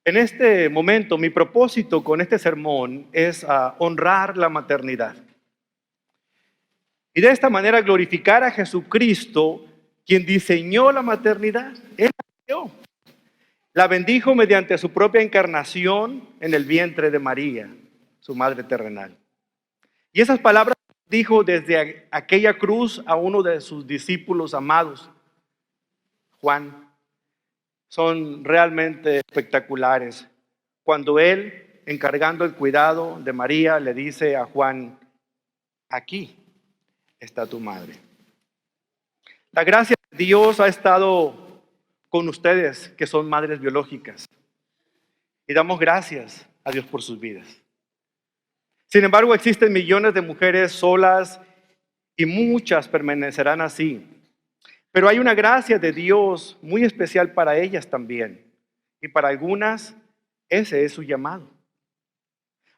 En este momento, mi propósito con este sermón es honrar la maternidad. Y de esta manera glorificar a Jesucristo, quien diseñó la maternidad. Él la creó. La bendijo mediante su propia encarnación en el vientre de María, su madre terrenal. Y esas palabras dijo desde aquella cruz a uno de sus discípulos amados, Juan. Son realmente espectaculares. Cuando él, encargando el cuidado de María, le dice a Juan: aquí está tu madre. La gracia de Dios ha estado con ustedes que son madres biológicas. Y damos gracias a Dios por sus vidas. Sin embargo, existen millones de mujeres solas y muchas permanecerán así. Pero hay una gracia de Dios muy especial para ellas también. Y para algunas, ese es su llamado.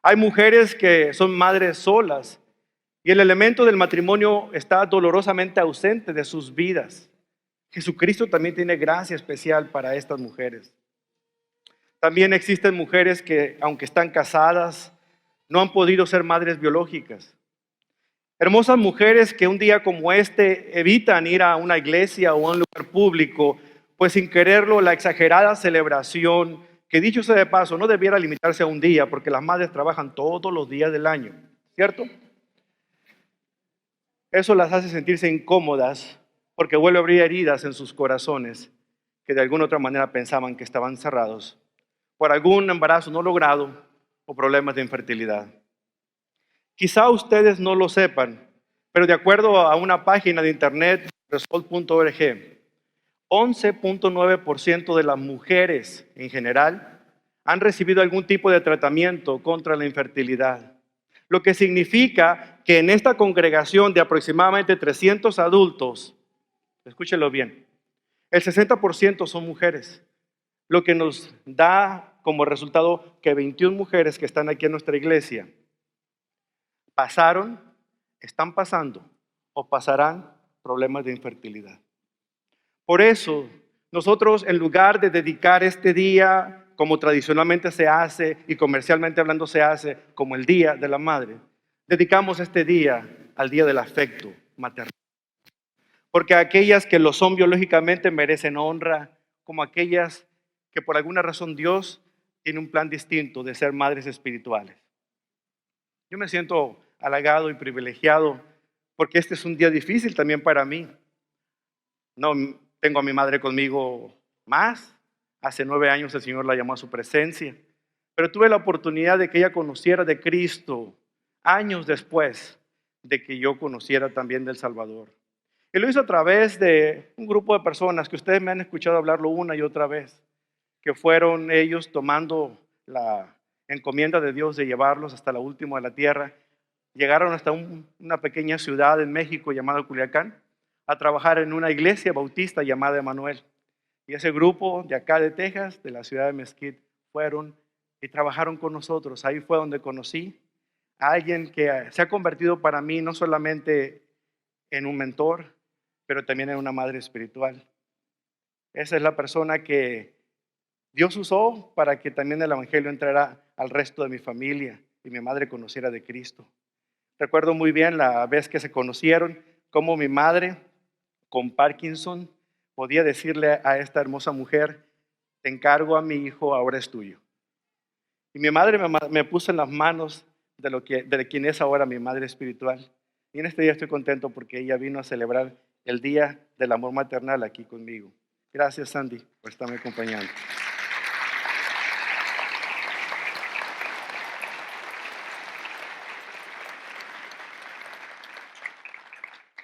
Hay mujeres que son madres solas y el elemento del matrimonio está dolorosamente ausente de sus vidas. Jesucristo también tiene gracia especial para estas mujeres. También existen mujeres que, aunque están casadas, no han podido ser madres biológicas. Hermosas mujeres que un día como este evitan ir a una iglesia o a un lugar público, pues sin quererlo la exagerada celebración, que dicho sea de paso, no debiera limitarse a un día, porque las madres trabajan todos los días del año, ¿cierto? Eso las hace sentirse incómodas, porque vuelve a abrir heridas en sus corazones, que de alguna otra manera pensaban que estaban cerrados, por algún embarazo no logrado o problemas de infertilidad. Quizá ustedes no lo sepan, pero de acuerdo a una página de internet, result.org, 11.9% de las mujeres en general han recibido algún tipo de tratamiento contra la infertilidad. Lo que significa que en esta congregación de aproximadamente 300 adultos, escúchenlo bien, el 60% son mujeres, lo que nos da como resultado que 21 mujeres que están aquí en nuestra iglesia pasaron, están pasando o pasarán problemas de infertilidad. Por eso, nosotros en lugar de dedicar este día, como tradicionalmente se hace y comercialmente hablando se hace, como el Día de la Madre, dedicamos este día al Día del Afecto Materno. Porque aquellas que lo son biológicamente merecen honra, como aquellas que por alguna razón Dios tiene un plan distinto de ser madres espirituales. Yo me siento halagado y privilegiado porque este es un día difícil también para mí. No tengo a mi madre conmigo más. Hace 9 años el Señor la llamó a su presencia. Pero tuve la oportunidad de que ella conociera de Cristo años después de que yo conociera también del Salvador. Y lo hizo a través de un grupo de personas que ustedes me han escuchado hablarlo una y otra vez, que fueron ellos tomando la encomienda de Dios de llevarlos hasta la última de la tierra. Llegaron hasta una pequeña ciudad en México llamada Culiacán a trabajar en una iglesia bautista llamada Emanuel. Y ese grupo de acá de Texas, de la ciudad de Mesquite, fueron y trabajaron con nosotros. Ahí fue donde conocí a alguien que se ha convertido para mí no solamente en un mentor, pero también en una madre espiritual. Esa es la persona que Dios usó para que también el evangelio entrara al resto de mi familia y mi madre conociera de Cristo. Recuerdo muy bien la vez que se conocieron, cómo mi madre con Parkinson podía decirle a esta hermosa mujer: te encargo a mi hijo, ahora es tuyo. Y mi madre me puso en las manos de quien es ahora mi madre espiritual. Y en este día estoy contento porque ella vino a celebrar el Día del Amor Maternal aquí conmigo. Gracias, Sandy, por estarme acompañando.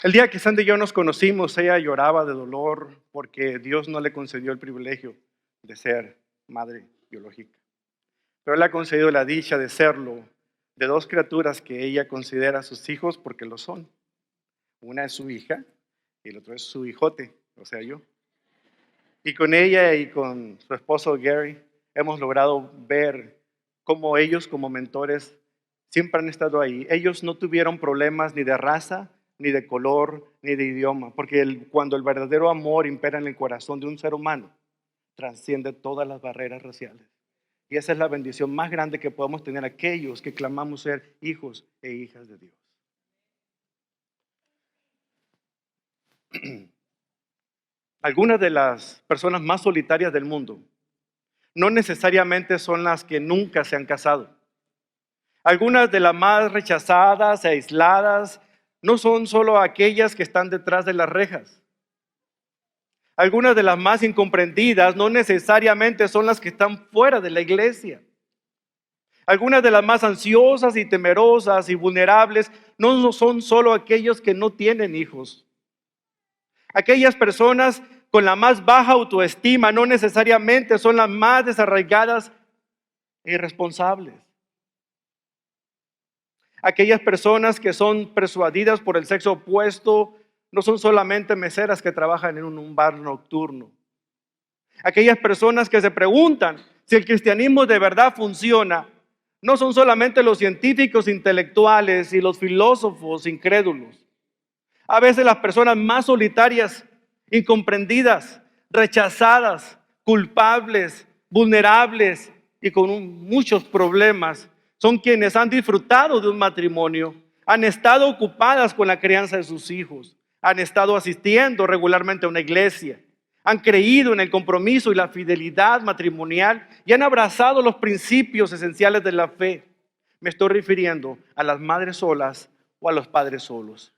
El día que Sandy y yo nos conocimos, ella lloraba de dolor porque Dios no le concedió el privilegio de ser madre biológica. Pero Él le ha concedido la dicha de serlo de 2 criaturas que ella considera sus hijos porque lo son. Una es su hija y el otro es su hijote, o sea, yo. Y con ella y con su esposo Gary hemos logrado ver cómo ellos como mentores siempre han estado ahí. Ellos no tuvieron problemas ni de raza, ni de color, ni de idioma, porque cuando el verdadero amor impera en el corazón de un ser humano, trasciende todas las barreras raciales. Y esa es la bendición más grande que podemos tener aquellos que clamamos ser hijos e hijas de Dios. Algunas de las personas más solitarias del mundo no necesariamente son las que nunca se han casado. Algunas de las más rechazadas e aisladas no son solo aquellas que están detrás de las rejas. Algunas de las más incomprendidas no necesariamente son las que están fuera de la iglesia. Algunas de las más ansiosas y temerosas y vulnerables no son solo aquellos que no tienen hijos. Aquellas personas con la más baja autoestima no necesariamente son las más desarraigadas e irresponsables. Aquellas personas que son persuadidas por el sexo opuesto no son solamente meseras que trabajan en un bar nocturno. Aquellas personas que se preguntan si el cristianismo de verdad funciona no son solamente los científicos intelectuales y los filósofos incrédulos. A veces las personas más solitarias, incomprendidas, rechazadas, culpables, vulnerables y con muchos problemas son quienes han disfrutado de un matrimonio, han estado ocupadas con la crianza de sus hijos, han estado asistiendo regularmente a una iglesia, han creído en el compromiso y la fidelidad matrimonial y han abrazado los principios esenciales de la fe. Me estoy refiriendo a las madres solas o a los padres solos.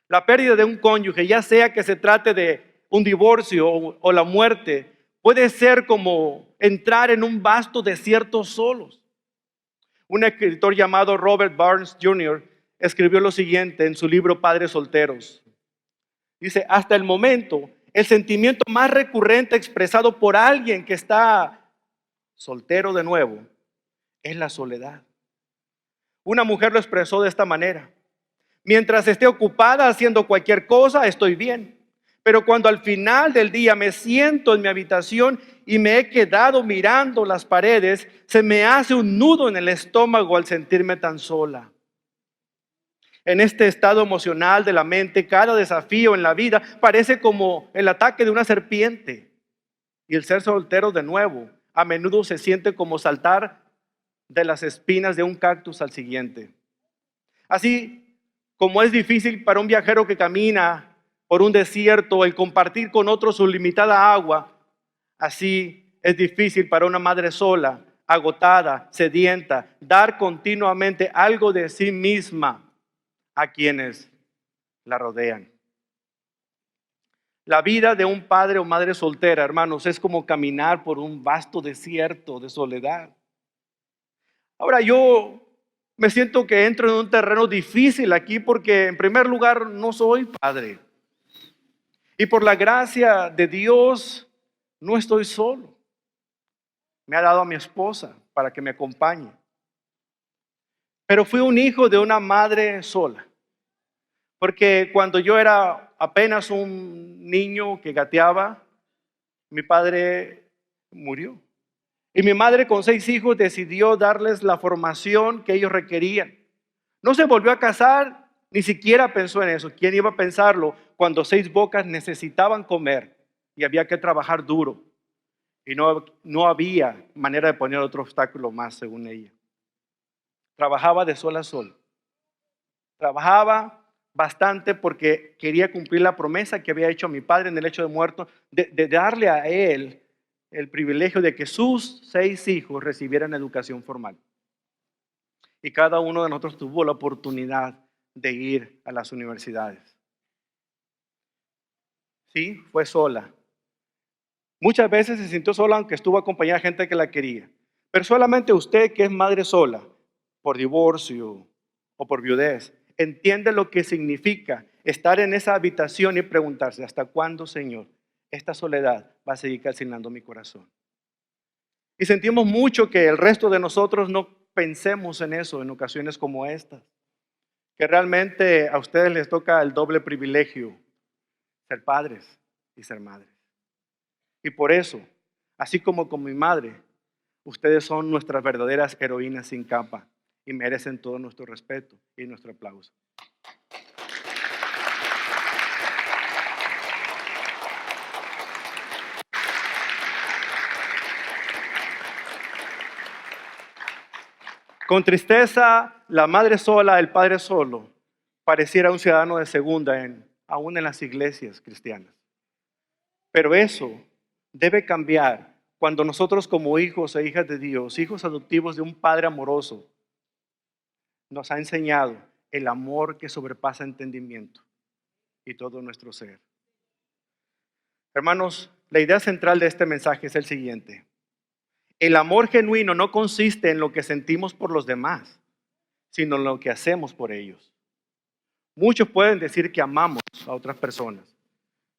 La pérdida de un cónyuge, ya sea que se trate de un divorcio o la muerte, puede ser como entrar en un vasto desierto solos. Un escritor llamado Robert Barnes Jr. escribió lo siguiente en su libro Padres Solteros. Dice, hasta el momento, el sentimiento más recurrente expresado por alguien que está soltero de nuevo es la soledad. Una mujer lo expresó de esta manera. Mientras esté ocupada haciendo cualquier cosa, estoy bien. Pero cuando al final del día me siento en mi habitación y me he quedado mirando las paredes, se me hace un nudo en el estómago al sentirme tan sola. En este estado emocional de la mente, cada desafío en la vida parece como el ataque de una serpiente. Y el ser soltero de nuevo a menudo se siente como saltar de las espinas de un cactus al siguiente. Así como es difícil para un viajero que camina por un desierto el compartir con otros su limitada agua, así es difícil para una madre sola, agotada, sedienta, dar continuamente algo de sí misma a quienes la rodean. La vida de un padre o madre soltera, hermanos, es como caminar por un vasto desierto de soledad. Ahora yo me siento que entro en un terreno difícil aquí porque en primer lugar no soy padre. Y por la gracia de Dios no estoy solo. Me ha dado a mi esposa para que me acompañe. Pero fui un hijo de una madre sola. Porque cuando yo era apenas un niño que gateaba, mi padre murió. Y mi madre con 6 hijos decidió darles la formación que ellos requerían. No se volvió a casar, ni siquiera pensó en eso. ¿Quién iba a pensarlo cuando 6 bocas necesitaban comer y había que trabajar duro? Y no había manera de poner otro obstáculo más, según ella. Trabajaba de sol a sol. Trabajaba bastante porque quería cumplir la promesa que había hecho a mi padre en el lecho de muerto de darle a él el privilegio de que sus 6 hijos recibieran educación formal. Y cada uno de nosotros tuvo la oportunidad de ir a las universidades. Sí, fue sola. Muchas veces se sintió sola aunque estuvo acompañada de gente que la quería. Pero solamente usted que es madre sola, por divorcio o por viudez, entiende lo que significa estar en esa habitación y preguntarse, ¿hasta cuándo, Señor, esta soledad va a seguir calcinando mi corazón? Y sentimos mucho que el resto de nosotros no pensemos en eso en ocasiones como estas, que realmente a ustedes les toca el doble privilegio, ser padres y ser madres. Y por eso, así como con mi madre, ustedes son nuestras verdaderas heroínas sin capa y merecen todo nuestro respeto y nuestro aplauso. Con tristeza, la madre sola, el padre solo, pareciera un ciudadano de segunda aún en las iglesias cristianas. Pero eso debe cambiar cuando nosotros como hijos e hijas de Dios, hijos adoptivos de un Padre amoroso, nos ha enseñado el amor que sobrepasa entendimiento y todo nuestro ser. Hermanos, la idea central de este mensaje es el siguiente. El amor genuino no consiste en lo que sentimos por los demás, sino en lo que hacemos por ellos. Muchos pueden decir que amamos a otras personas,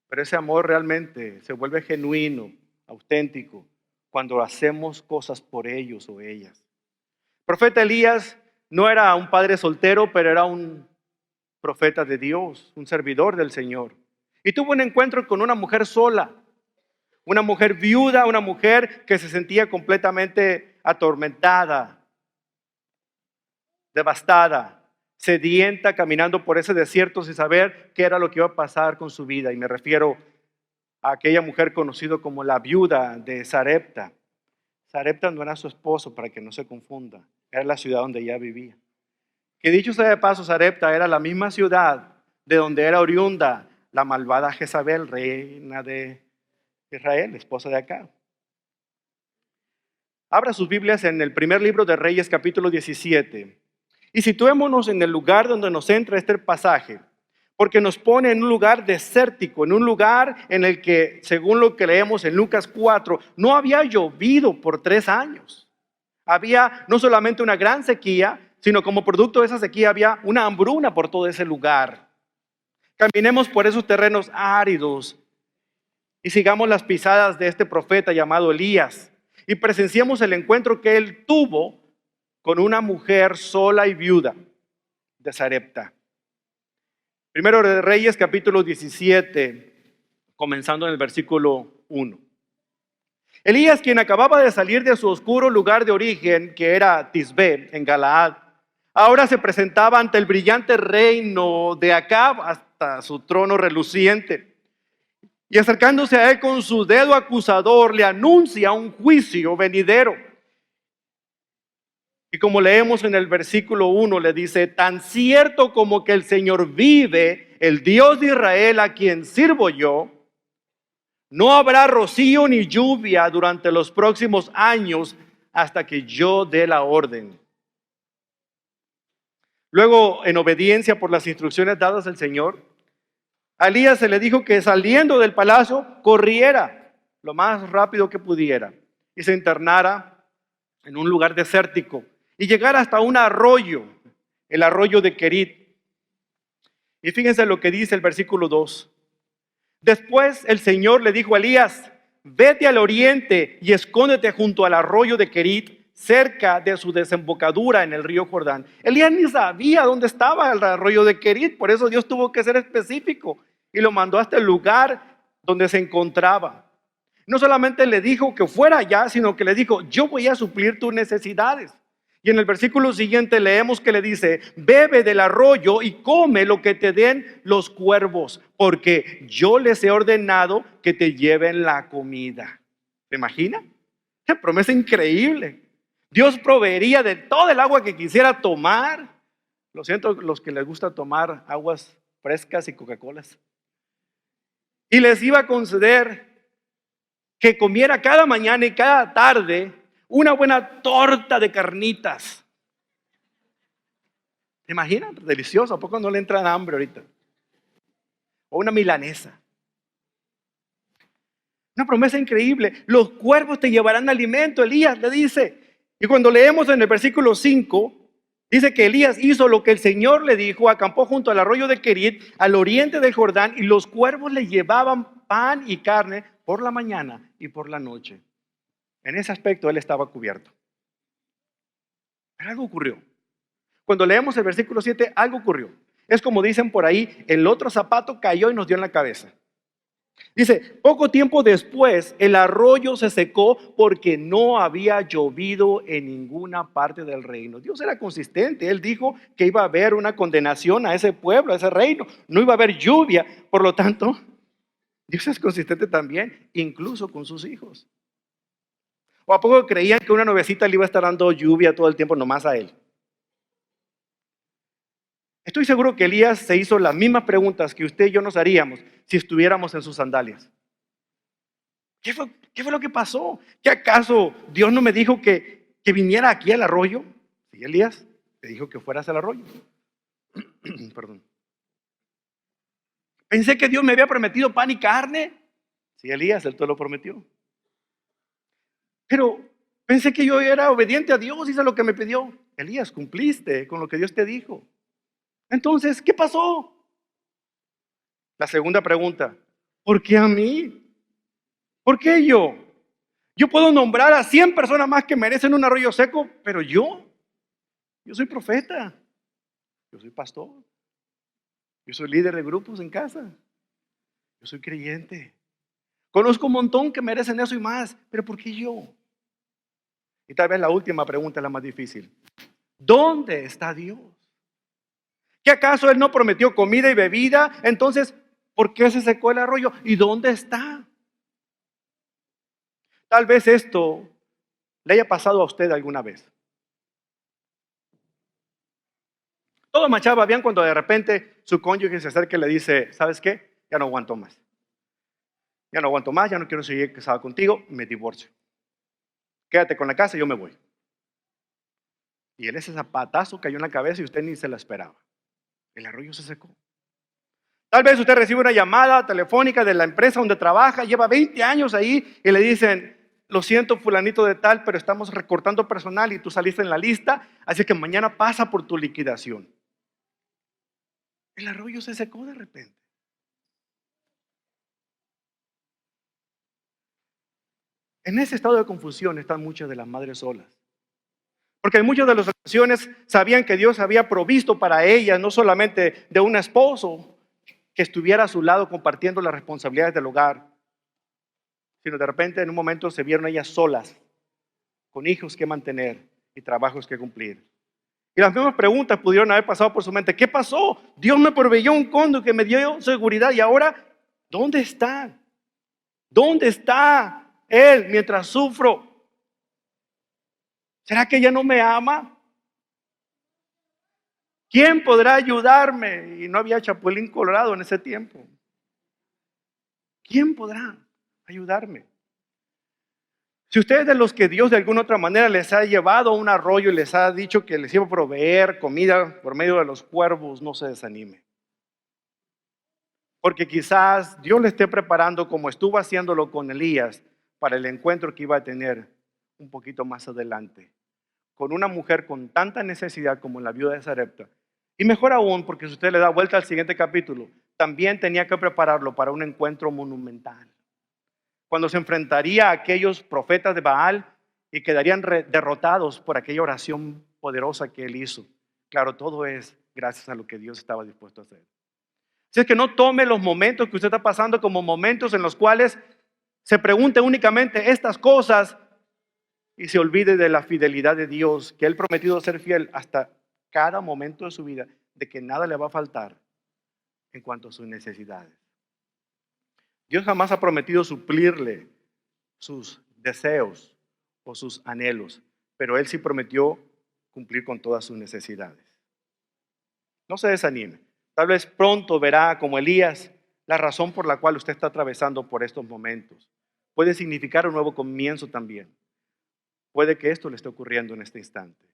pero ese amor realmente se vuelve genuino, auténtico, cuando hacemos cosas por ellos o ellas. El profeta Elías no era un padre soltero, pero era un profeta de Dios, un servidor del Señor. Y tuvo un encuentro con una mujer sola, una mujer viuda, una mujer que se sentía completamente atormentada, devastada, sedienta, caminando por ese desierto sin saber qué era lo que iba a pasar con su vida. Y me refiero a aquella mujer conocida como la viuda de Sarepta. Sarepta no era su esposo, para que no se confunda, era la ciudad donde ella vivía. Que dicho sea de paso, Sarepta era la misma ciudad de donde era oriunda la malvada Jezabel, reina de Israel, esposa de Acab. Abra sus Biblias en el primer libro de Reyes, capítulo 17. Y situémonos en el lugar donde nos entra este pasaje, porque nos pone en un lugar desértico, en un lugar en el que, según lo que leemos en Lucas 4, no había llovido por 3 años. Había no solamente una gran sequía, sino como producto de esa sequía había una hambruna por todo ese lugar. Caminemos por esos terrenos áridos y sigamos las pisadas de este profeta llamado Elías y presenciemos el encuentro que él tuvo con una mujer sola y viuda de Sarepta. Primero de Reyes, capítulo 17, comenzando en el versículo 1. Elías, quien acababa de salir de su oscuro lugar de origen, que era Tisbé, en Galaad, ahora se presentaba ante el brillante reino de Acab hasta su trono reluciente. Y acercándose a él con su dedo acusador, le anuncia un juicio venidero. Y como leemos en el versículo 1, le dice: tan cierto como que el Señor vive, el Dios de Israel, a quien sirvo yo, no habrá rocío ni lluvia durante los próximos años hasta que yo dé la orden. Luego, en obediencia por las instrucciones dadas al Señor, a Elías se le dijo que saliendo del palacio corriera lo más rápido que pudiera y se internara en un lugar desértico y llegara hasta un arroyo, el arroyo de Querit. Y fíjense lo que dice el versículo 2. Después el Señor le dijo a Elías: vete al oriente y escóndete junto al arroyo de Querit, cerca de su desembocadura en el río Jordán. Elías ni sabía dónde estaba el arroyo de Querit, por eso Dios tuvo que ser específico y lo mandó hasta el lugar donde se encontraba. No solamente le dijo que fuera allá, sino que le dijo: yo voy a suplir tus necesidades. Y en el versículo siguiente leemos que le dice: bebe del arroyo y come lo que te den los cuervos, porque yo les he ordenado que te lleven la comida. ¿Te imaginas? Qué promesa increíble. Dios proveería de todo el agua que quisiera tomar. Lo siento, los que les gusta tomar aguas frescas y Coca-Colas. Y les iba a conceder que comiera cada mañana y cada tarde una buena torta de carnitas. ¿Te imaginan? Delicioso. ¿A poco no le entra hambre ahorita? O una milanesa. Una promesa increíble. Los cuervos te llevarán alimento, Elías le dice. Y cuando leemos en el versículo 5, dice que Elías hizo lo que el Señor le dijo, acampó junto al arroyo de Querit, al oriente del Jordán, y los cuervos le llevaban pan y carne por la mañana y por la noche. En ese aspecto él estaba cubierto. Pero algo ocurrió. Cuando leemos el versículo 7, algo ocurrió. Es como dicen por ahí: el otro zapato cayó y nos dio en la cabeza. Dice: poco tiempo después el arroyo se secó porque no había llovido en ninguna parte del reino. Dios era consistente. Él dijo que iba a haber una condenación a ese pueblo, a ese reino. No iba a haber lluvia. Por lo tanto, Dios es consistente también, incluso con sus hijos. ¿O a poco creían que una nubecita le iba a estar dando lluvia todo el tiempo nomás a él? Estoy seguro que Elías se hizo las mismas preguntas que usted y yo nos haríamos si estuviéramos en sus sandalias. ¿Qué fue lo que pasó? ¿Qué acaso Dios no me dijo que viniera aquí al arroyo? Sí, Elías, te dijo que fueras al arroyo. Perdón. Pensé que Dios me había prometido pan y carne. Sí, Elías, él te lo prometió. Pero pensé que yo era obediente a Dios, hice lo que me pidió. Elías, cumpliste con lo que Dios te dijo. Entonces, ¿qué pasó? La segunda pregunta, ¿por qué a mí? ¿Por qué yo? Yo puedo nombrar a 100 personas más que merecen un arroyo seco, pero yo soy profeta, yo soy pastor, yo soy líder de grupos en casa, yo soy creyente. Conozco un montón que merecen eso y más, pero ¿por qué yo? Y tal vez la última pregunta es la más difícil. ¿Dónde está Dios? ¿Qué acaso Él no prometió comida y bebida? Entonces, ¿por qué se secó el arroyo? ¿Y dónde está? Tal vez esto le haya pasado a usted alguna vez. Todo marchaba bien cuando de repente su cónyuge se acerca y le dice, ¿sabes qué? Ya no aguanto más. Ya no aguanto más, ya no quiero seguir casado contigo, me divorcio. Quédate con la casa y yo me voy. Y él ese zapatazo cayó en la cabeza y usted ni se la esperaba. El arroyo se secó. Tal vez usted recibe una llamada telefónica de la empresa donde trabaja, lleva 20 años ahí y le dicen, lo siento fulanito de tal, pero estamos recortando personal y tú saliste en la lista, así que mañana pasa por tu liquidación. El arroyo se secó de repente. En ese estado de confusión están muchas de las madres solas. Porque en muchas de las ocasiones sabían que Dios había provisto para ellas, no solamente de un esposo que estuviera a su lado compartiendo las responsabilidades del hogar, sino de repente en un momento se vieron ellas solas, con hijos que mantener y trabajos que cumplir. Y las mismas preguntas pudieron haber pasado por su mente. ¿Qué pasó? Dios me proveyó un cónyuge que me dio seguridad y ahora, ¿dónde está? ¿Dónde está Él mientras sufro? ¿Será que ella no me ama? ¿Quién podrá ayudarme? Y no había chapulín colorado en ese tiempo. ¿Quién podrá ayudarme? Si ustedes de los que Dios de alguna otra manera les ha llevado a un arroyo y les ha dicho que les iba a proveer comida por medio de los cuervos, no se desanime. Porque quizás Dios le esté preparando como estuvo haciéndolo con Elías para el encuentro que iba a tener un poquito más adelante. Con una mujer con tanta necesidad como la viuda de Sarepta. Y mejor aún, porque si usted le da vuelta al siguiente capítulo, también tenía que prepararlo para un encuentro monumental. Cuando se enfrentaría a aquellos profetas de Baal y quedarían derrotados por aquella oración poderosa que él hizo. Claro, todo es gracias a lo que Dios estaba dispuesto a hacer. Así es que no tome los momentos que usted está pasando como momentos en los cuales se pregunte únicamente estas cosas y se olvide de la fidelidad de Dios, que Él prometido ser fiel hasta cada momento de su vida, de que nada le va a faltar en cuanto a sus necesidades. Dios jamás ha prometido suplirle sus deseos o sus anhelos, pero Él sí prometió cumplir con todas sus necesidades. No se desanime. Tal vez pronto verá, como Elías, la razón por la cual usted está atravesando por estos momentos. Puede significar un nuevo comienzo también. Puede que esto le esté ocurriendo en este instante.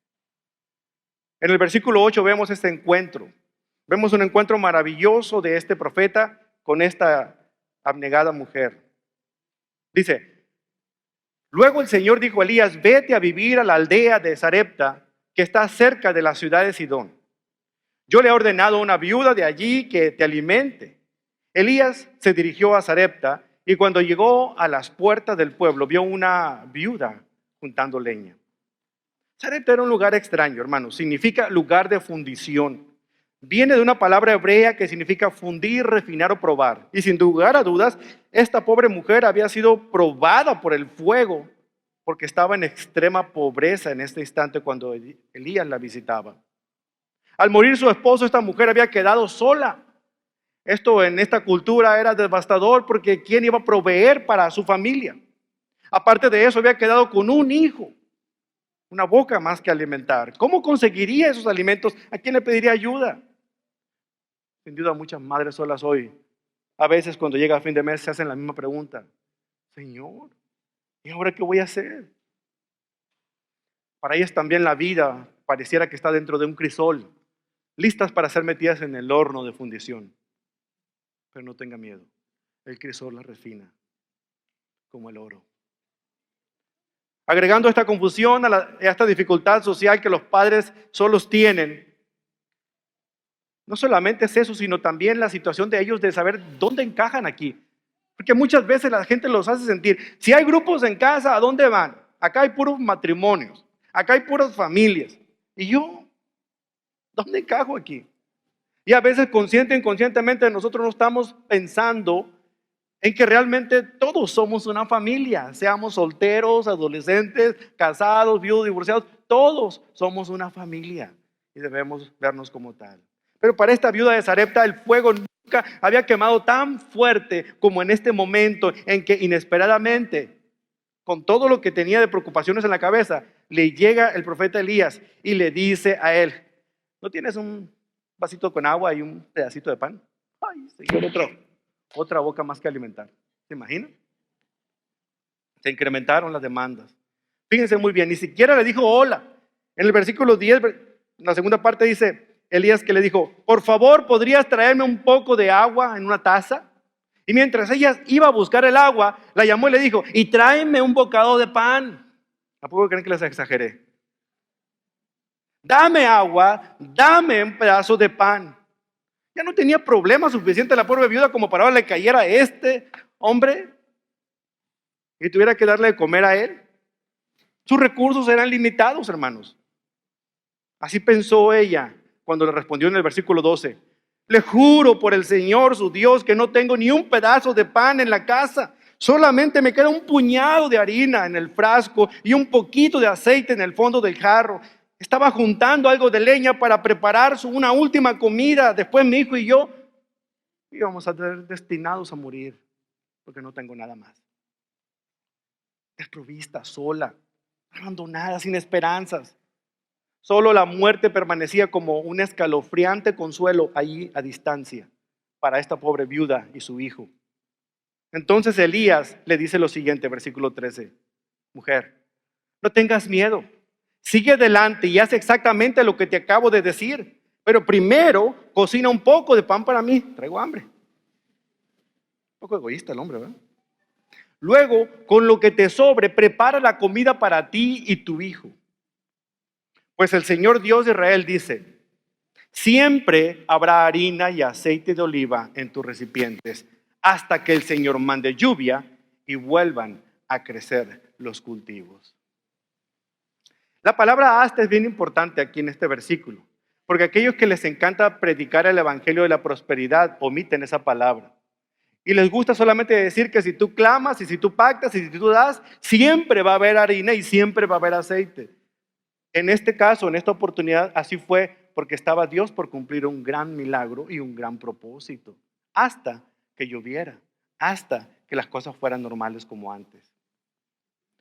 En el versículo 8 vemos este encuentro. Vemos un encuentro maravilloso de este profeta con esta abnegada mujer. Dice, luego el Señor dijo a Elías, vete a vivir a la aldea de Sarepta, que está cerca de la ciudad de Sidón. Yo le he ordenado a una viuda de allí que te alimente. Elías se dirigió a Sarepta y cuando llegó a las puertas del pueblo vio una viuda juntando leña. Sarepta era un lugar extraño, hermano. Significa lugar de fundición. Viene de una palabra hebrea que significa fundir, refinar o probar. Y sin lugar a dudas, esta pobre mujer había sido probada por el fuego porque estaba en extrema pobreza en este instante cuando Elías la visitaba. Al morir su esposo, esta mujer había quedado sola. Esto en esta cultura era devastador porque ¿quién iba a proveer para su familia? Aparte de eso, había quedado con un hijo, una boca más que alimentar. ¿Cómo conseguiría esos alimentos? ¿A quién le pediría ayuda? Sin duda, muchas madres solas hoy, a veces cuando llega a fin de mes, se hacen la misma pregunta. Señor, ¿y ahora qué voy a hacer? Para ellas también la vida pareciera que está dentro de un crisol, listas para ser metidas en el horno de fundición. Pero no tenga miedo, el crisol las refina como el oro. Agregando esta confusión a esta dificultad social que los padres solos tienen, no solamente es eso, sino también la situación de ellos de saber dónde encajan aquí. Porque muchas veces la gente los hace sentir, si hay grupos en casa, ¿a dónde van? Acá hay puros matrimonios, acá hay puras familias. ¿Y yo? ¿Dónde encajo aquí? Y a veces consciente e inconscientemente nosotros no estamos pensando en que realmente todos somos una familia, seamos solteros, adolescentes, casados, viudos, divorciados, todos somos una familia y debemos vernos como tal. Pero para esta viuda de Sarepta el fuego nunca había quemado tan fuerte como en este momento en que inesperadamente, con todo lo que tenía de preocupaciones en la cabeza, le llega el profeta Elías y le dice a él, ¿no tienes un vasito con agua y un pedacito de pan? Ay, Señor, otra boca más que alimentar. ¿Se imaginan? Se incrementaron las demandas. Fíjense muy bien, ni siquiera le dijo hola. En el versículo 10, en la segunda parte dice Elías que le dijo, por favor, ¿podrías traerme un poco de agua en una taza? Y mientras ella iba a buscar el agua, la llamó y le dijo, y tráeme un bocado de pan. ¿A poco creen que les exageré? Dame agua, dame un pedazo de pan. Ya no tenía problema suficiente la pobre viuda como para ahora le cayera a este hombre y tuviera que darle de comer a él. Sus recursos eran limitados, hermanos. Así pensó ella cuando le respondió en el versículo 12. Le juro por el Señor, su Dios, que no tengo ni un pedazo de pan en la casa. Solamente me queda un puñado de harina en el frasco y un poquito de aceite en el fondo del jarro. Estaba juntando algo de leña para preparar una última comida. Después mi hijo y yo íbamos a ser destinados a morir porque no tengo nada más. Desprovista, sola, abandonada, sin esperanzas. Solo la muerte permanecía como un escalofriante consuelo allí a distancia para esta pobre viuda y su hijo. Entonces Elías le dice lo siguiente, versículo 13. Mujer, no tengas miedo. Sigue adelante y haz exactamente lo que te acabo de decir. Pero primero cocina un poco de pan para mí. Traigo hambre. Un poco egoísta el hombre, ¿verdad? Luego, con lo que te sobre, prepara la comida para ti y tu hijo. Pues el Señor Dios de Israel dice, siempre habrá harina y aceite de oliva en tus recipientes hasta que el Señor mande lluvia y vuelvan a crecer los cultivos. La palabra hasta es bien importante aquí en este versículo, porque aquellos que les encanta predicar el evangelio de la prosperidad omiten esa palabra. Y les gusta solamente decir que si tú clamas y si tú pactas y si tú das, siempre va a haber harina y siempre va a haber aceite. En este caso, en esta oportunidad, así fue porque estaba Dios por cumplir un gran milagro y un gran propósito, hasta que lloviera, hasta que las cosas fueran normales como antes.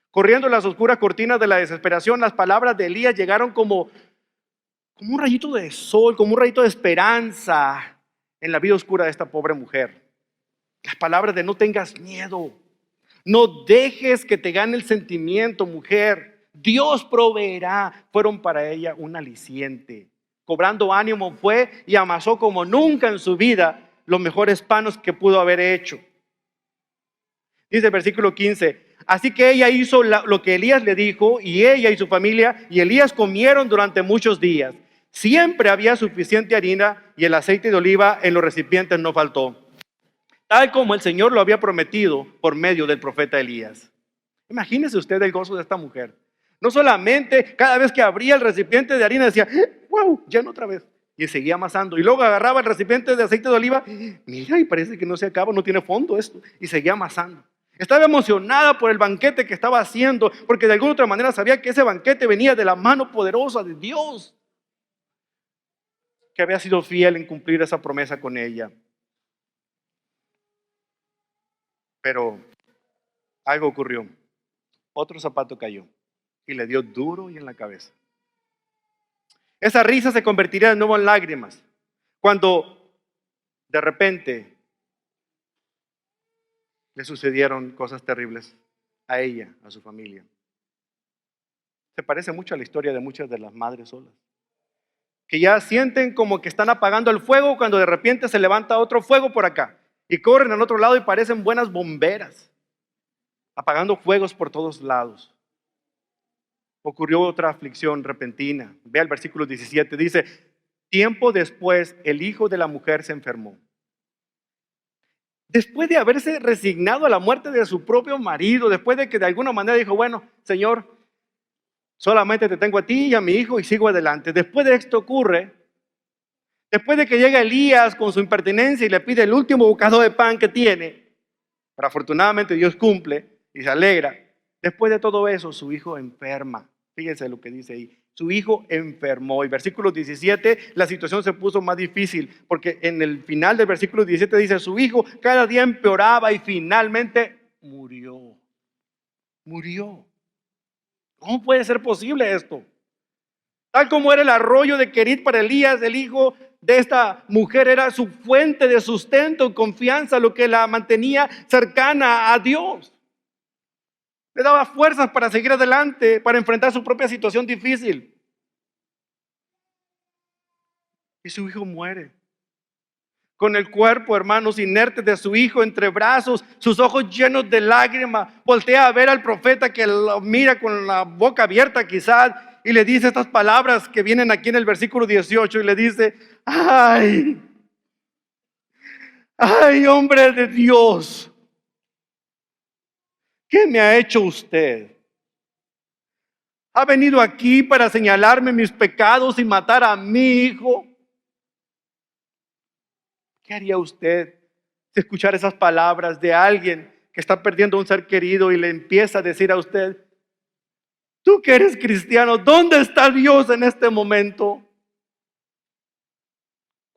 Corriendo las oscuras cortinas de la desesperación, las palabras de Elías llegaron como un rayito de sol, como un rayito de esperanza en la vida oscura de esta pobre mujer. Las palabras de no tengas miedo, no dejes que te gane el sentimiento, mujer. Dios proveerá. Fueron para ella un aliciente. Cobrando ánimo fue y amasó como nunca en su vida los mejores panes que pudo haber hecho. Dice el versículo 15. Así que ella hizo lo que Elías le dijo y ella y su familia y Elías comieron durante muchos días. Siempre había suficiente harina y el aceite de oliva en los recipientes no faltó, tal como el Señor lo había prometido por medio del profeta Elías. Imagínese usted el gozo de esta mujer. No solamente cada vez que abría el recipiente de harina decía, wow, lleno otra vez. Y seguía amasando. Y luego agarraba el recipiente de aceite de oliva. Mira, y parece que no se acaba, no tiene fondo esto. Y seguía amasando. Estaba emocionada por el banquete que estaba haciendo, porque de alguna otra manera sabía que ese banquete venía de la mano poderosa de Dios, que había sido fiel en cumplir esa promesa con ella. Pero algo ocurrió. otro zapato cayó y le dio duro y en la cabeza. Esa risa se convertiría de nuevo en lágrimas cuando de repente le sucedieron cosas terribles a ella, a su familia. Se parece mucho a la historia de muchas de las madres solas, que ya sienten como que están apagando el fuego cuando de repente se levanta otro fuego por acá y corren al otro lado y parecen buenas bomberas, apagando fuegos por todos lados. Ocurrió otra aflicción repentina. Ve al versículo 17, dice: tiempo después el hijo de la mujer se enfermó. Después de haberse resignado a la muerte de su propio marido, después de que de alguna manera dijo: bueno, Señor, solamente te tengo a ti y a mi hijo y sigo adelante. Después de esto ocurre, después de que llega Elías con su impertinencia y le pide el último bocado de pan que tiene, pero afortunadamente Dios cumple y se alegra. Después de todo eso, su hijo enferma. Fíjense lo que dice ahí. Su hijo enfermó. Y versículo 17, la situación se puso más difícil, porque en el final del versículo 17 dice: su hijo cada día empeoraba y finalmente murió. Murió. ¿Cómo puede ser posible esto? Tal como era el arroyo de Querit para Elías, el hijo de esta mujer era su fuente de sustento, confianza, lo que la mantenía cercana a Dios. Le daba fuerzas para seguir adelante, para enfrentar su propia situación difícil. Y su hijo muere. Con el cuerpo, hermanos, inerte de su hijo entre brazos, sus ojos llenos de lágrimas, voltea a ver al profeta que lo mira con la boca abierta quizás y le dice estas palabras que vienen aquí en el versículo 18 y le dice: ¡ay! ¡Ay, hombre de Dios! ¿Qué me ha hecho usted? ¿Ha venido aquí para señalarme mis pecados y matar a mi hijo? ¿Qué haría usted si escuchara esas palabras de alguien que está perdiendo un ser querido y le empieza a decir a usted: tú que eres cristiano, ¿dónde está Dios en este momento?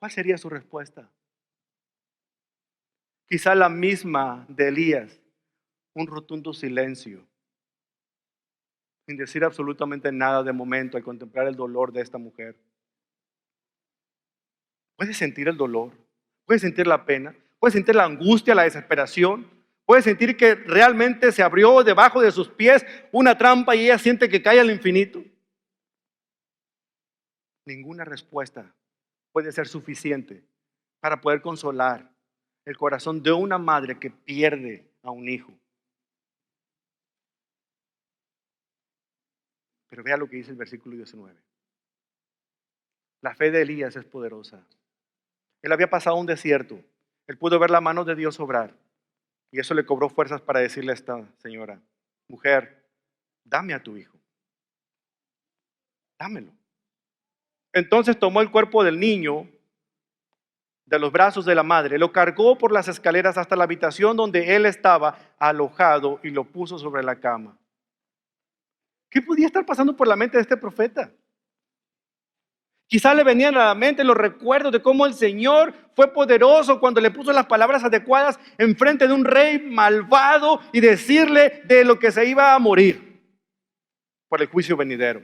¿Cuál sería su respuesta? Quizá la misma de Elías, un rotundo silencio, sin decir absolutamente nada de momento al contemplar el dolor de esta mujer. ¿Puede sentir el dolor? ¿Puede sentir la pena? ¿Puede sentir la angustia, la desesperación? ¿Puede sentir que realmente se abrió debajo de sus pies una trampa y ella siente que cae al infinito? Ninguna respuesta puede ser suficiente para poder consolar el corazón de una madre que pierde a un hijo. Pero vea lo que dice el versículo 19. La fe de Elías es poderosa. Él había pasado un desierto. Él pudo ver la mano de Dios obrar. Y eso le cobró fuerzas para decirle a esta señora: mujer, dame a tu hijo. Dámelo. Entonces tomó el cuerpo del niño de los brazos de la madre, lo cargó por las escaleras hasta la habitación donde él estaba alojado y lo puso sobre la cama. ¿Qué podía estar pasando por la mente de este profeta? Quizá le venían a la mente los recuerdos de cómo el Señor fue poderoso cuando le puso las palabras adecuadas enfrente de un rey malvado y decirle de lo que se iba a morir por el juicio venidero.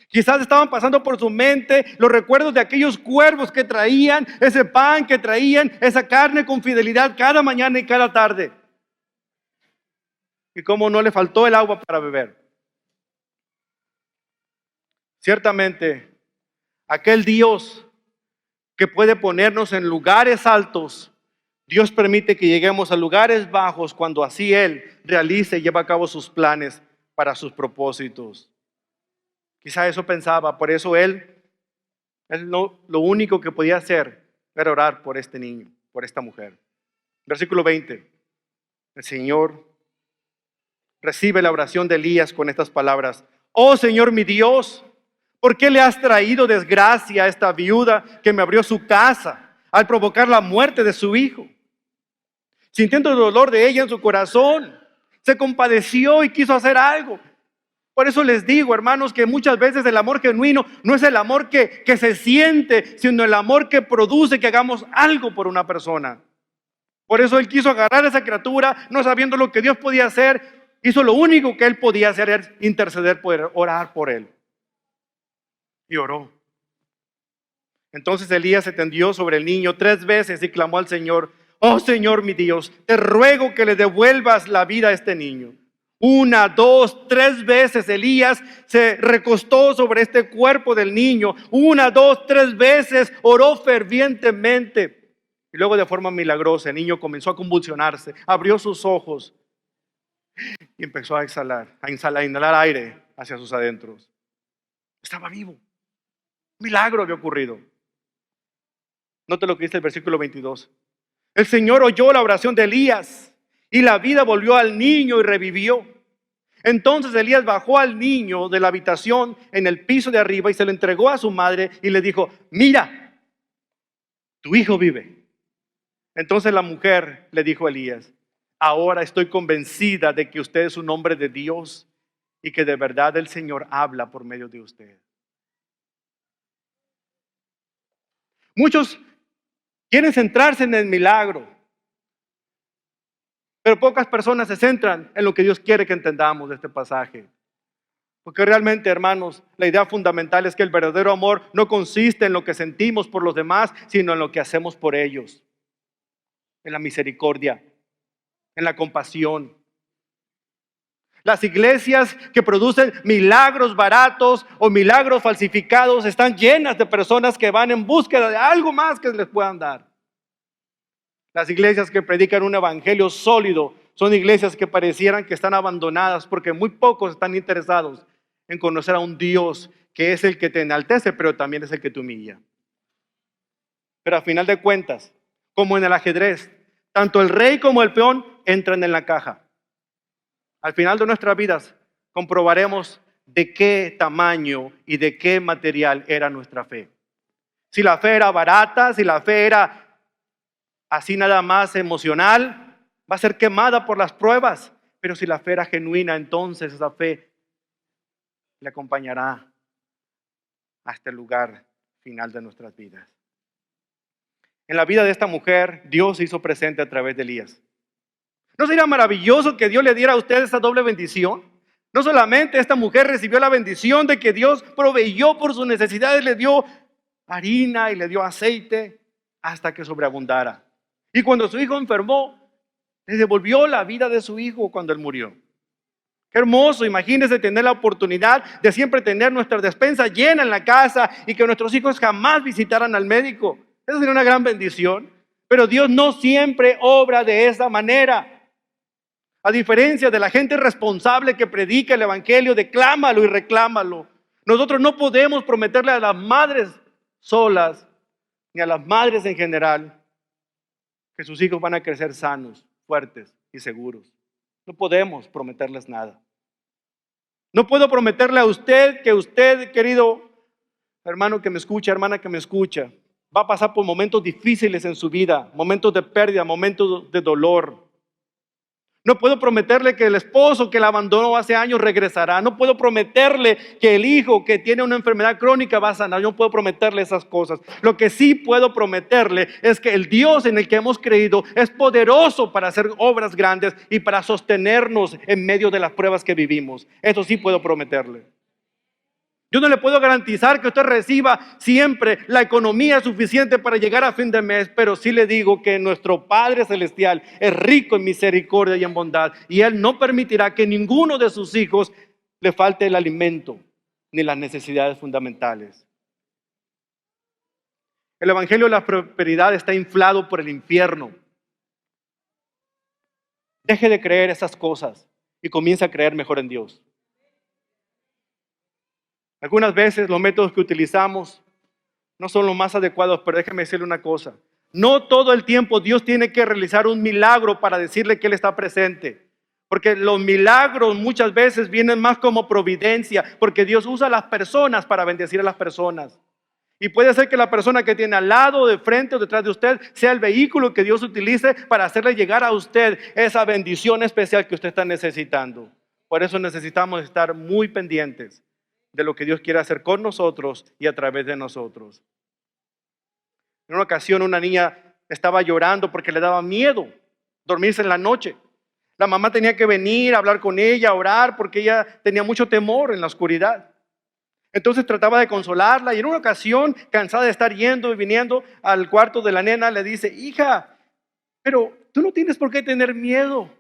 Quizás estaban pasando por su mente los recuerdos de aquellos cuervos que traían, ese pan que traían, esa carne con fidelidad cada mañana y cada tarde. Y cómo no le faltó el agua para beber. Ciertamente, aquel Dios que puede ponernos en lugares altos, Dios permite que lleguemos a lugares bajos cuando así Él realice y lleva a cabo sus planes para sus propósitos. Quizá eso pensaba, por eso él lo único que podía hacer era orar por este niño, por esta mujer. Versículo 20. El Señor recibe la oración de Elías con estas palabras: oh Señor mi Dios, ¿por qué le has traído desgracia a esta viuda que me abrió su casa al provocar la muerte de su hijo? Sintiendo el dolor de ella en su corazón, se compadeció y quiso hacer algo. Por eso les digo, hermanos, que muchas veces el amor genuino no es el amor que se siente, sino el amor que produce que hagamos algo por una persona. Por eso él quiso agarrar a esa criatura, no sabiendo lo que Dios podía hacer, hizo lo único que él podía hacer, era interceder, poder orar por él. Y oró. Entonces Elías se tendió sobre el niño 3 veces y clamó al Señor: oh Señor mi Dios, te ruego que le devuelvas la vida a este niño. 1, 2, 3 veces Elías se recostó sobre este cuerpo del niño. 1, 2, 3 veces oró fervientemente. Y luego, de forma milagrosa, el niño comenzó a convulsionarse, abrió sus ojos y empezó a inhalar aire hacia sus adentros. Estaba vivo. Un milagro había ocurrido. Note lo que dice el versículo 22. El Señor oyó la oración de Elías y la vida volvió al niño y revivió. Entonces Elías bajó al niño de la habitación en el piso de arriba y se lo entregó a su madre y le dijo: mira, tu hijo vive. Entonces la mujer le dijo a Elías: ahora estoy convencida de que usted es un hombre de Dios y que de verdad el Señor habla por medio de usted. Muchos quieren centrarse en el milagro, pero pocas personas se centran en lo que Dios quiere que entendamos de este pasaje. Porque realmente, hermanos, la idea fundamental es que el verdadero amor no consiste en lo que sentimos por los demás, sino en lo que hacemos por ellos. En la misericordia, en la compasión. Las iglesias que producen milagros baratos o milagros falsificados están llenas de personas que van en búsqueda de algo más que les puedan dar. Las iglesias que predican un evangelio sólido son iglesias que parecieran que están abandonadas porque muy pocos están interesados en conocer a un Dios que es el que te enaltece, pero también es el que te humilla. Pero a final de cuentas, como en el ajedrez, tanto el rey como el peón entran en la caja. Al final de nuestras vidas comprobaremos de qué tamaño y de qué material era nuestra fe. Si la fe era barata, si la fe era así nada más emocional, va a ser quemada por las pruebas. Pero si la fe era genuina, entonces esa fe le acompañará hasta el lugar final de nuestras vidas. En la vida de esta mujer, Dios se hizo presente a través de Elías. ¿No sería maravilloso que Dios le diera a usted esa doble bendición? No solamente esta mujer recibió la bendición de que Dios proveyó por sus necesidades, le dio harina y le dio aceite hasta que sobreabundara. Y cuando su hijo enfermó, le devolvió la vida de su hijo cuando él murió. Qué hermoso, imagínese tener la oportunidad de siempre tener nuestra despensa llena en la casa y que nuestros hijos jamás visitaran al médico. Esa sería una gran bendición. Pero Dios no siempre obra de esa manera. A diferencia de la gente responsable que predica el evangelio, declámalo y reclámalo. Nosotros no podemos prometerle a las madres solas, ni a las madres en general, que sus hijos van a crecer sanos, fuertes y seguros. No podemos prometerles nada. No puedo prometerle a usted que usted, querido hermano que me escucha, hermana que me escucha, va a pasar por momentos difíciles en su vida, momentos de pérdida, momentos de dolor. No puedo prometerle que el esposo que la abandonó hace años regresará. No puedo prometerle que el hijo que tiene una enfermedad crónica va a sanar. Yo no puedo prometerle esas cosas. Lo que sí puedo prometerle es que el Dios en el que hemos creído es poderoso para hacer obras grandes y para sostenernos en medio de las pruebas que vivimos. Eso sí puedo prometerle. Yo no le puedo garantizar que usted reciba siempre la economía suficiente para llegar a fin de mes, pero sí le digo que nuestro Padre Celestial es rico en misericordia y en bondad, y Él no permitirá que ninguno de sus hijos le falte el alimento ni las necesidades fundamentales. El evangelio de la prosperidad está inflado por el infierno. Deje de creer esas cosas y comience a creer mejor en Dios. Algunas veces los métodos que utilizamos no son los más adecuados, pero déjeme decirle una cosa. No todo el tiempo Dios tiene que realizar un milagro para decirle que Él está presente. Porque los milagros muchas veces vienen más como providencia, porque Dios usa a las personas para bendecir a las personas. Y puede ser que la persona que tiene al lado, de frente o detrás de usted sea el vehículo que Dios utilice para hacerle llegar a usted esa bendición especial que usted está necesitando. Por eso necesitamos estar muy pendientes de lo que Dios quiere hacer con nosotros y a través de nosotros. En una ocasión una niña estaba llorando porque le daba miedo dormirse en la noche. La mamá tenía que venir a hablar con ella, a orar, porque ella tenía mucho temor en la oscuridad. Entonces trataba de consolarla y en una ocasión, cansada de estar yendo y viniendo al cuarto de la nena, le dice: hija, pero tú no tienes por qué tener miedo.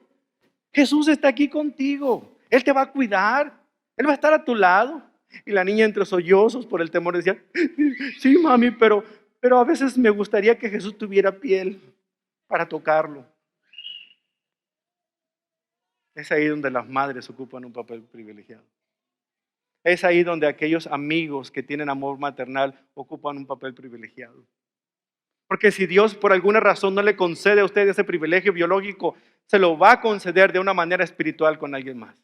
Jesús está aquí contigo. Él te va a cuidar. Él va a estar a tu lado. Y la niña, entre sollozos por el temor, decía: sí, mami, pero a veces me gustaría que Jesús tuviera piel para tocarlo. Es ahí donde las madres ocupan un papel privilegiado. Es ahí donde aquellos amigos que tienen amor maternal ocupan un papel privilegiado. Porque si Dios por alguna razón no le concede a usted ese privilegio biológico, se lo va a conceder de una manera espiritual con alguien más.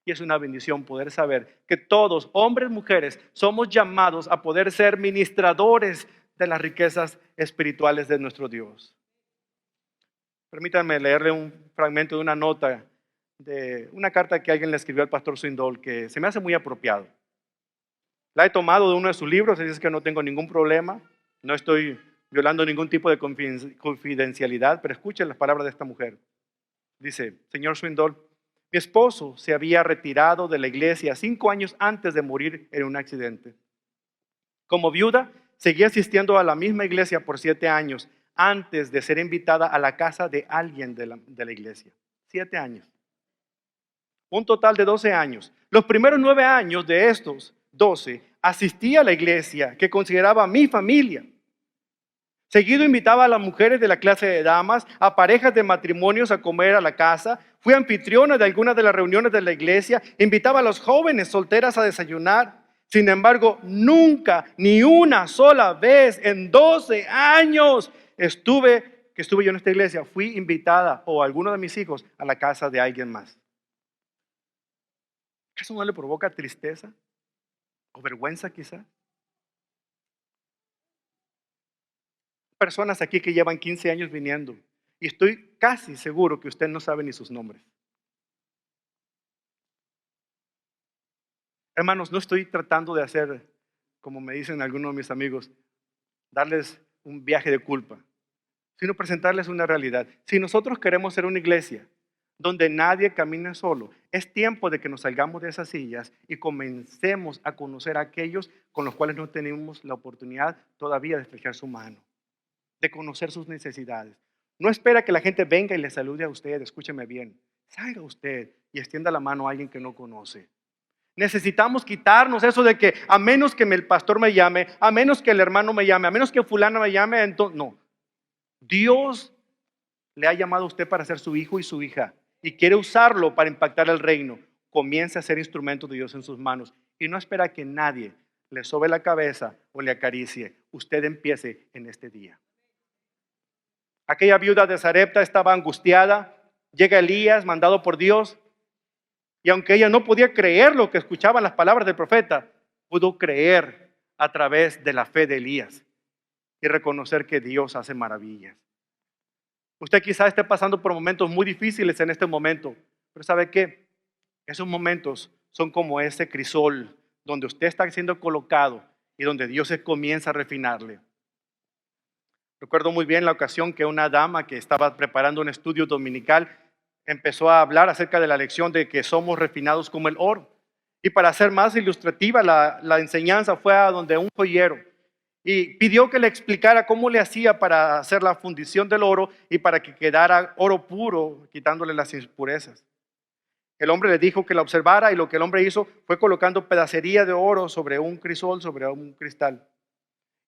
Y es una bendición poder saber que todos, hombres, mujeres, somos llamados a poder ser ministradores de las riquezas espirituales de nuestro Dios. Permítanme leerle un fragmento de una nota, de una carta que alguien le escribió al pastor Swindoll, que se me hace muy apropiado. La he tomado de uno de sus libros, así es que no tengo ningún problema. No estoy violando ningún tipo de confidencialidad, pero escuchen las palabras de esta mujer. Dice: señor Swindoll, mi esposo se había retirado de la iglesia 5 años antes de morir en un accidente. Como viuda, seguí asistiendo a la misma iglesia por 7 años antes de ser invitada a la casa de alguien de la iglesia. 7 años. Un total de 12 años. Los primeros 9 años de estos 12 asistí a la iglesia que consideraba mi familia. Seguido invitaba a las mujeres de la clase de damas, a parejas de matrimonios a comer a la casa. Fui anfitriona de algunas de las reuniones de la iglesia. Invitaba a los jóvenes solteras a desayunar. Sin embargo, nunca, ni una sola vez en 12 años que estuve yo en esta iglesia, fui invitada o alguno de mis hijos a la casa de alguien más. ¿Eso no le provoca tristeza o vergüenza quizá? Personas aquí que llevan 15 años viniendo y estoy casi seguro que usted no sabe ni sus nombres. Hermanos, no estoy tratando de hacer, como me dicen algunos de mis amigos, darles un viaje de culpa, sino presentarles una realidad. Si nosotros queremos ser una iglesia donde nadie camina solo, es tiempo de que nos salgamos de esas sillas y comencemos a conocer a aquellos con los cuales no tenemos la oportunidad todavía de estrecher su mano, de conocer sus necesidades. No espera que la gente venga y le salude a usted, escúcheme bien. Salga usted y extienda la mano a alguien que no conoce. Necesitamos quitarnos eso de que a menos que el pastor me llame, a menos que el hermano me llame, a menos que fulano me llame, entonces no. Dios le ha llamado a usted para ser su hijo y su hija y quiere usarlo para impactar el reino. Comience a ser instrumento de Dios en sus manos y no espera que nadie le sobe la cabeza o le acaricie. Usted empiece en este día. Aquella viuda de Sarepta estaba angustiada. Llega Elías, mandado por Dios, y aunque ella no podía creer lo que escuchaban las palabras del profeta, pudo creer a través de la fe de Elías y reconocer que Dios hace maravillas. Usted quizá esté pasando por momentos muy difíciles en este momento, pero ¿sabe qué? Esos momentos son como ese crisol donde usted está siendo colocado y donde Dios se comienza a refinarle. Recuerdo muy bien la ocasión que una dama que estaba preparando un estudio dominical empezó a hablar acerca de la lección de que somos refinados como el oro. Y para hacer más ilustrativa la enseñanza fue a donde un joyero y pidió que le explicara cómo le hacía para hacer la fundición del oro y para que quedara oro puro, quitándole las impurezas. El hombre le dijo que la observara y lo que el hombre hizo fue colocando pedacería de oro sobre un crisol, sobre un cristal.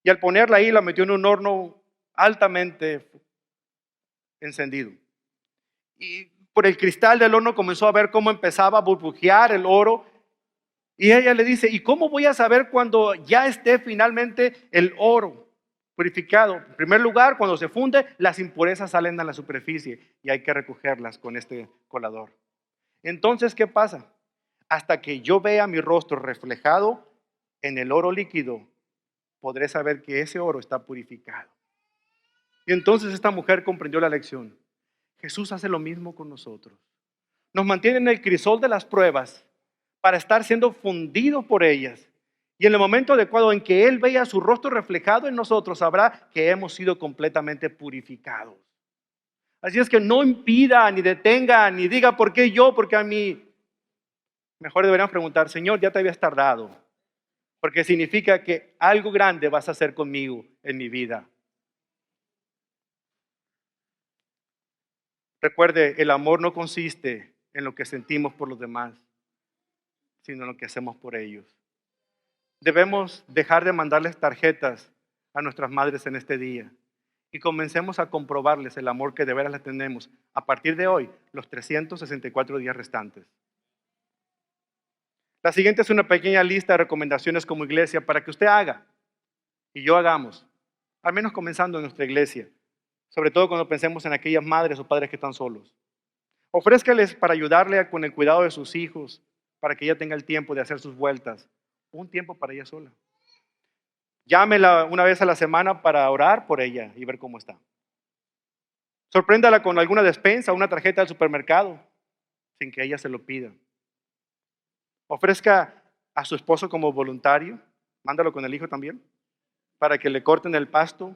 Y al ponerla ahí la metió en un horno altamente encendido. Y por el cristal del horno comenzó a ver cómo empezaba a burbujear el oro. Y ella le dice: ¿y cómo voy a saber cuando ya esté finalmente el oro purificado? En primer lugar, cuando se funde, las impurezas salen a la superficie y hay que recogerlas con este colador. Entonces, ¿qué pasa? Hasta que yo vea mi rostro reflejado en el oro líquido, podré saber que ese oro está purificado. Y entonces esta mujer comprendió la lección. Jesús hace lo mismo con nosotros. Nos mantiene en el crisol de las pruebas para estar siendo fundidos por ellas. Y en el momento adecuado en que Él vea su rostro reflejado en nosotros, sabrá que hemos sido completamente purificados. Así es que no impida, ni detenga, ni diga por qué yo, porque a mí. Mejor deberían preguntar, Señor, ya te habías tardado, porque significa que algo grande vas a hacer conmigo en mi vida. Recuerde, el amor no consiste en lo que sentimos por los demás, sino en lo que hacemos por ellos. Debemos dejar de mandarles tarjetas a nuestras madres en este día y comencemos a comprobarles el amor que de veras les tenemos a partir de hoy, los 364 días restantes. La siguiente es una pequeña lista de recomendaciones como iglesia para que usted haga y yo hagamos, al menos comenzando en nuestra iglesia, sobre todo cuando pensemos en aquellas madres o padres que están solos. Ofrézcales para ayudarle con el cuidado de sus hijos, para que ella tenga el tiempo de hacer sus vueltas, un tiempo para ella sola. Llámela una vez a la semana para orar por ella y ver cómo está. Sorpréndala con alguna despensa, una tarjeta del supermercado, sin que ella se lo pida. Ofrezca a su esposo como voluntario, mándalo con el hijo también, para que le corten el pasto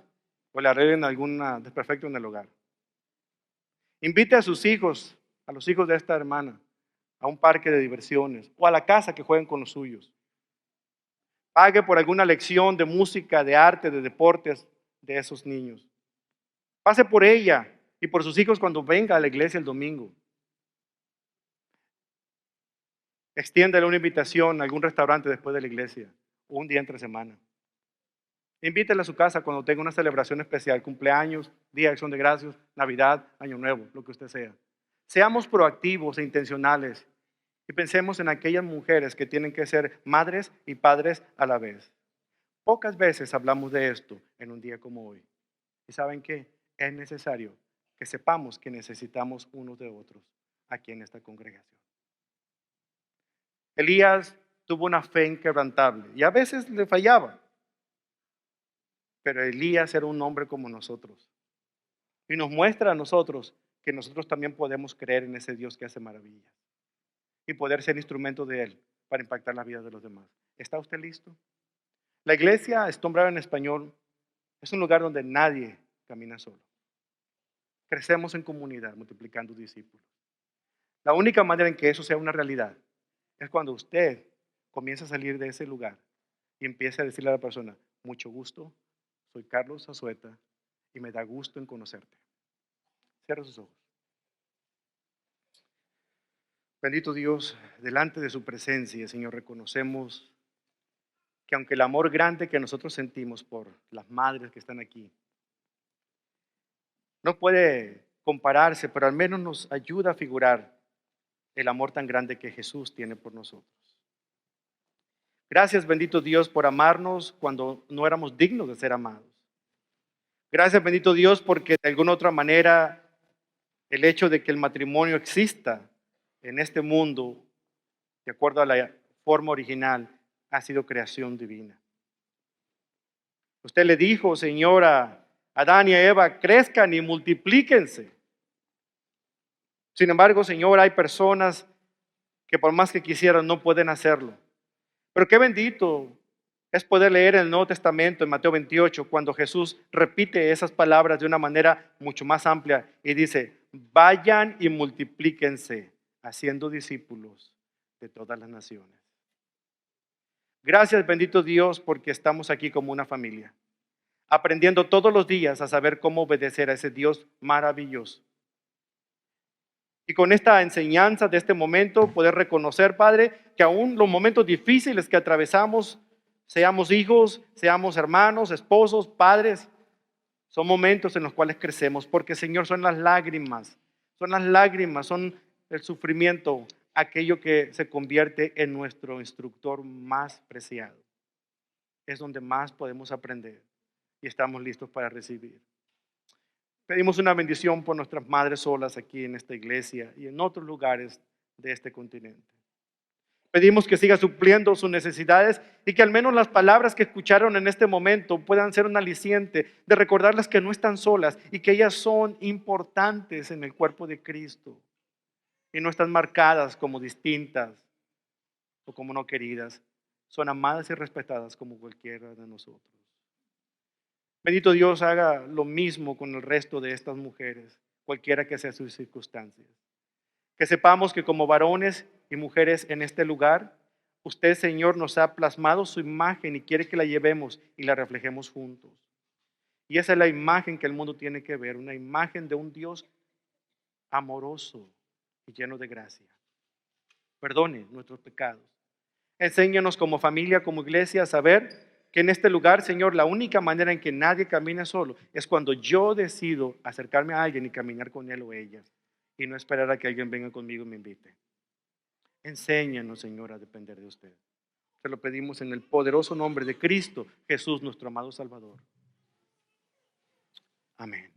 o le arreglen algún desperfecto en el hogar. Invite a sus hijos, a los hijos de esta hermana, a un parque de diversiones o a la casa que jueguen con los suyos. Pague por alguna lección de música, de arte, de deportes de esos niños. Pase por ella y por sus hijos cuando venga a la iglesia el domingo. Extiéndale una invitación a algún restaurante después de la iglesia o un día entre semana. Invítela a su casa cuando tenga una celebración especial, cumpleaños, Día de Acción de Gracias, Navidad, Año Nuevo, lo que usted sea. Seamos proactivos e intencionales y pensemos en aquellas mujeres que tienen que ser madres y padres a la vez. Pocas veces hablamos de esto en un día como hoy. ¿Y saben qué? Es necesario que sepamos que necesitamos unos de otros aquí en esta congregación. Elías tuvo una fe inquebrantable y a veces le fallaba, pero Elías era un hombre como nosotros y nos muestra a nosotros que nosotros también podemos creer en ese Dios que hace maravillas y poder ser instrumento de Él para impactar la vida de los demás. ¿Está usted listo? La iglesia, es nombrada en español, es un lugar donde nadie camina solo. Crecemos en comunidad, multiplicando discípulos. La única manera en que eso sea una realidad es cuando usted comienza a salir de ese lugar y empiece a decirle a la persona, mucho gusto, soy Carlos Azueta y me da gusto en conocerte. Cierra sus ojos. Bendito Dios, delante de su presencia, Señor, reconocemos que aunque el amor grande que nosotros sentimos por las madres que están aquí no puede compararse, pero al menos nos ayuda a figurar el amor tan grande que Jesús tiene por nosotros. Gracias, bendito Dios, por amarnos cuando no éramos dignos de ser amados. Gracias, bendito Dios, porque de alguna otra manera el hecho de que el matrimonio exista en este mundo, de acuerdo a la forma original, ha sido creación divina. Usted le dijo, Señor, a Adán y a Eva, crezcan y multiplíquense. Sin embargo, Señor, hay personas que por más que quisieran no pueden hacerlo. Pero qué bendito es poder leer en el Nuevo Testamento, en Mateo 28, cuando Jesús repite esas palabras de una manera mucho más amplia y dice, vayan y multiplíquense, haciendo discípulos de todas las naciones. Gracias, bendito Dios, porque estamos aquí como una familia, aprendiendo todos los días a saber cómo obedecer a ese Dios maravilloso. Y con esta enseñanza de este momento, poder reconocer, Padre, que aún los momentos difíciles que atravesamos, seamos hijos, seamos hermanos, esposos, padres, son momentos en los cuales crecemos, porque Señor, son las lágrimas, son el sufrimiento, aquello que se convierte en nuestro instructor más preciado. Es donde más podemos aprender y estamos listos para recibir. Pedimos una bendición por nuestras madres solas aquí en esta iglesia y en otros lugares de este continente. Pedimos que siga supliendo sus necesidades y que al menos las palabras que escucharon en este momento puedan ser un aliciente de recordarles que no están solas y que ellas son importantes en el cuerpo de Cristo y no están marcadas como distintas o como no queridas. Son amadas y respetadas como cualquiera de nosotros. Bendito Dios, haga lo mismo con el resto de estas mujeres. cualquiera que sea sus circunstancias. Que sepamos que como varones y mujeres en este lugar, usted, Señor, nos ha plasmado su imagen y quiere que la llevemos y la reflejemos juntos. Y esa es la imagen que el mundo tiene que ver, una imagen de un Dios amoroso y lleno de gracia. Perdone nuestros pecados. Enséñanos como familia, como iglesia, a saber que en este lugar, Señor, la única manera en que nadie camine solo es cuando yo decido acercarme a alguien y caminar con él o ella, y no esperar a que alguien venga conmigo y me invite. Enséñanos, Señor, a depender de usted. Te lo pedimos en el poderoso nombre de Cristo Jesús, nuestro amado Salvador. Amén.